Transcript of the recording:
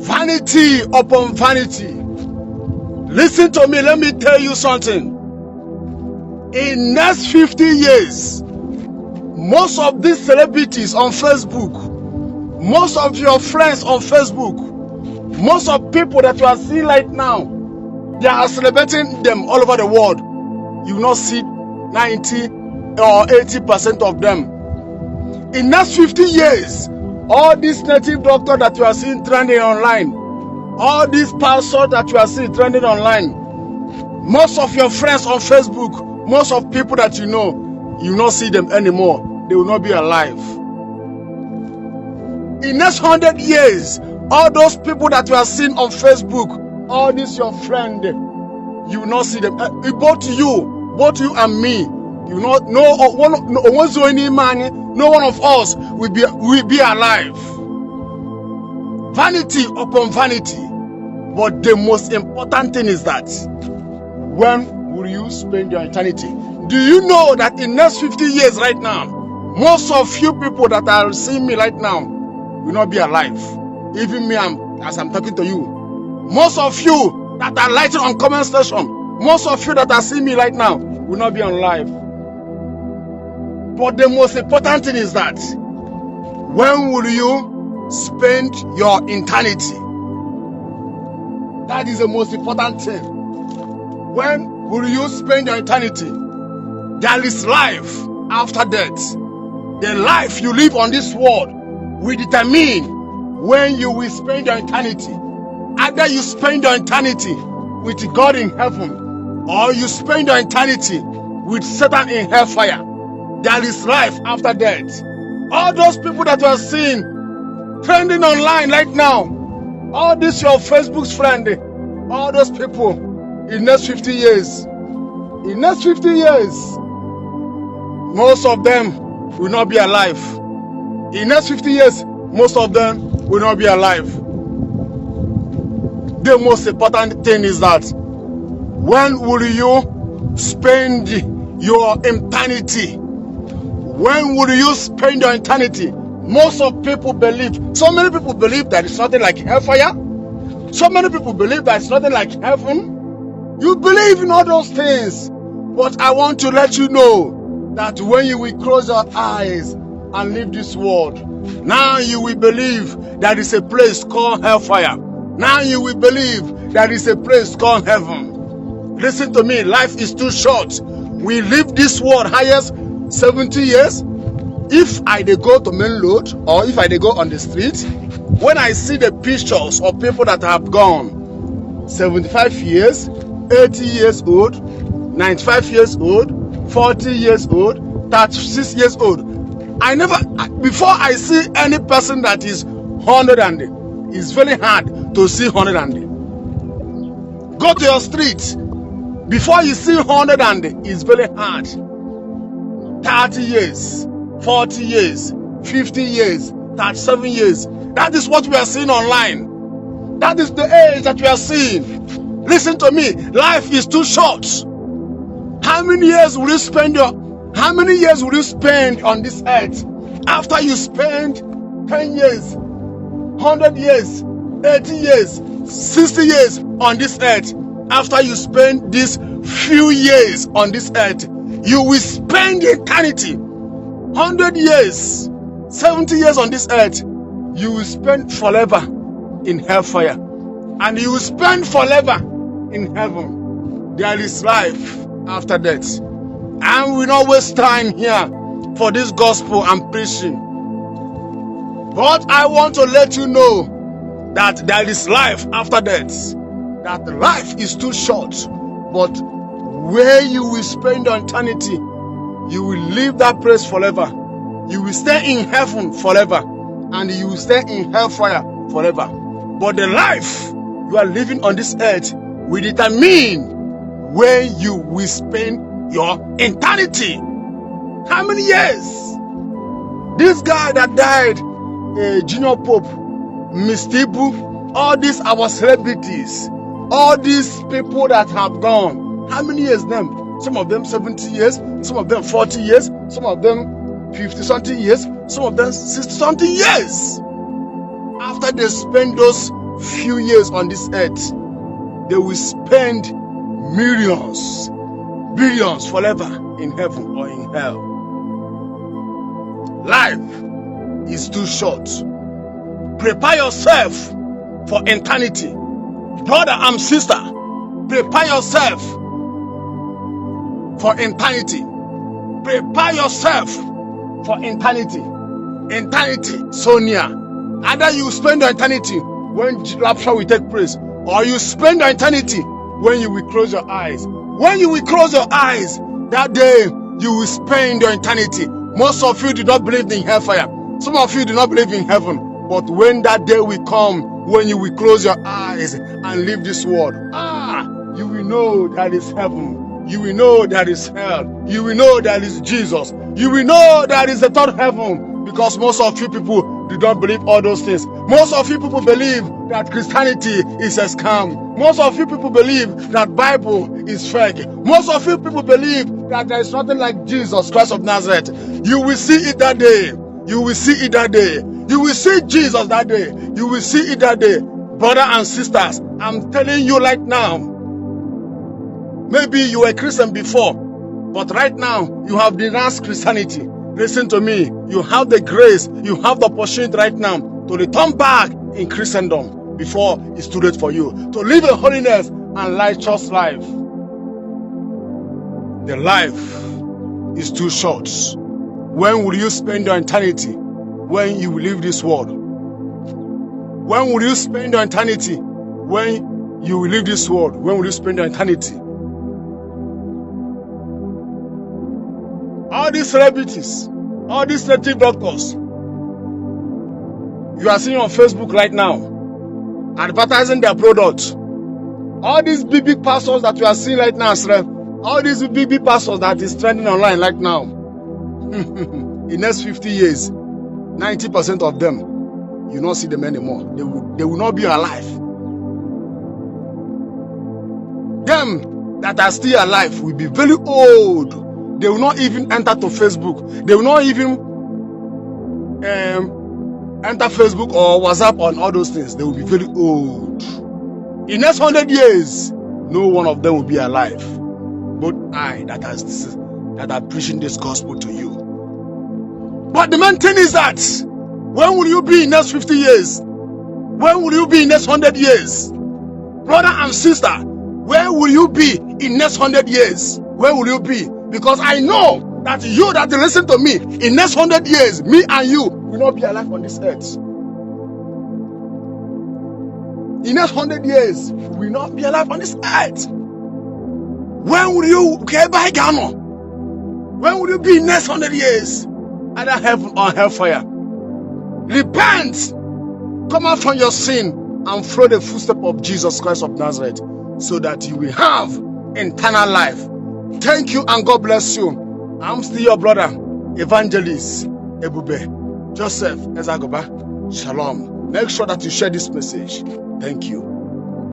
Vanity upon vanity. Listen to me, let me tell you something. In next 50 years, most of these celebrities on Facebook, most of your friends on Facebook, most of people that you are seeing right now, they are celebrating them all over the world. You will not see 90 or 80% of them. In next 50 years, all these native doctors that you are seeing trending online, all these pastors that you are seeing trending online, most of your friends on Facebook, most of people that you will not see them anymore. They will not be alive. In next 100 years, all those people that you are seeing on Facebook, all this your friend, you will not see them. Both you and me, you not no one of us will be alive. Vanity upon vanity. But the most important thing is that, when will you spend your eternity? Do you know that in next 50 years right now, most of you people that are seeing me right now will not be alive? Even me, as I'm talking to you. Most of you that are lighting on comment section, most of you that are seeing me right now will not be alive. But the most important thing is that, when will you spend your eternity? That is the most important thing. When will you spend your eternity? There is life after death. The life you live on this world will determine when you will spend your eternity. Either you spend your eternity with God in heaven, or you spend your eternity with Satan in hellfire. There is life after death. All those people that you are seeing trending online right now, all this your Facebook's friend, all those people, in next 50 years, most of them will not be alive. In next 50 years, most of them will not be alive. The most important thing is that, when will you spend your eternity? When will you spend your eternity? Most of people believe, so many people believe that it's nothing like hellfire. So many people believe that it's nothing like heaven. You believe in all those things. But I want to let you know that when you will close your eyes and leave this world, now you will believe there is a place called hellfire. Now you will believe there is a place called heaven. Listen to me, life is too short. We live this world highest 70 years. If I go to main road, or if I go on the street, when I see the pictures of people that have gone 75 years, 80 years old, 95 years old, 40 years old, 36 years old, before I see any person that is 100 and it's very hard to see 100 and go to your street. Before you see 100 and it's very hard. 30 years, 40 years, 50 years, 37 years. That is what we are seeing online. That is the age that we are seeing. Listen to me. Life is too short. How many years will you spend on this earth? After you spend 10 years, 100 years, 80 years, 60 years on this earth, after you spend these few years on this earth, you will spend eternity. 100 years, 70 years on this earth, you will spend forever in hellfire. And you will spend forever in heaven. There is life after death. And we not waste time here for this gospel I'm preaching. But I want to let you know that there is life after death. That life is too short. But where you will spend your eternity, you will leave that place forever. You will stay in heaven forever. And you will stay in hellfire forever. But the life you are living on this earth will determine where you will spend your eternity. How many years? This guy that died, Junior Pope, Mr. Ibu, all these our celebrities, all these people that have gone, how many years them? Some of them 70 years, some of them 40 years, some of them 50-something years, some of them 60-something years. After they spend those few years on this earth, they will spend millions, billions forever in heaven or in hell. Life is too short. Prepare yourself for eternity. Brother and sister, prepare yourself for eternity. Prepare yourself for eternity. Eternity so near. Either you spend your eternity when rapture will take place, or you spend your eternity when you will close your eyes. When you will close your eyes, that day you will spend your eternity. Most of you do not believe in hellfire. Some of you do not believe in heaven. But when that day will come, when you will close your eyes and leave this world, you will know that is heaven. You will know that is hell. You will know that is Jesus. You will know that is the third heaven. Because most of you people do not believe all those things. Most of you people believe that Christianity is a scam. Most of you people believe that Bible is fake. Most of you people believe that there is nothing like Jesus Christ of Nazareth. You will see it that day. You will see it that day. You will see Jesus that day. You will see it that day. Brothers and sisters, I'm telling you right now, maybe you were a Christian before, but right now you have denounced Christianity. Listen to me. You have the grace, you have the opportunity right now to return back in Christendom before it's too late for you. To live a holiness and righteous life. The life is too short. When will you spend your eternity? When you will leave this world? When will you spend your eternity? When you will leave this world? When will you spend your eternity? All these celebrities, all these native doctors, you are seeing on Facebook right now, advertising their products. All these big pastors that you are seeing right now, all these big pastors that is trending online right now, in the next 50 years, 90% of them, you will not see them anymore. They will not be alive. Them that are still alive will be very old. They will not even enter to Facebook. They will not even enter Facebook or WhatsApp on all those things. They will be very old. In the next 100 years, no one of them will be alive. But I that are preaching this gospel to you. But the main thing is that, when will you be in the next 50 years? When will you be in the next 100 years? Brother and sister, where will you be in the next 100 years? Where will you be? Because I know that you that listen to me, in the next 100 years, me and you will not be alive on this earth. In the next 100 years, we will not be alive on this earth. When will you get by Ghana? When will you be in the next 100 years? Either heaven or hellfire. Repent, come out from your sin, and follow the footsteps of Jesus Christ of Nazareth, so that you will have eternal life. Thank you and God bless you. I'm still your brother, Evangelist Ebube Joseph Ezagoba. Shalom. Make sure that you share this message. Thank you.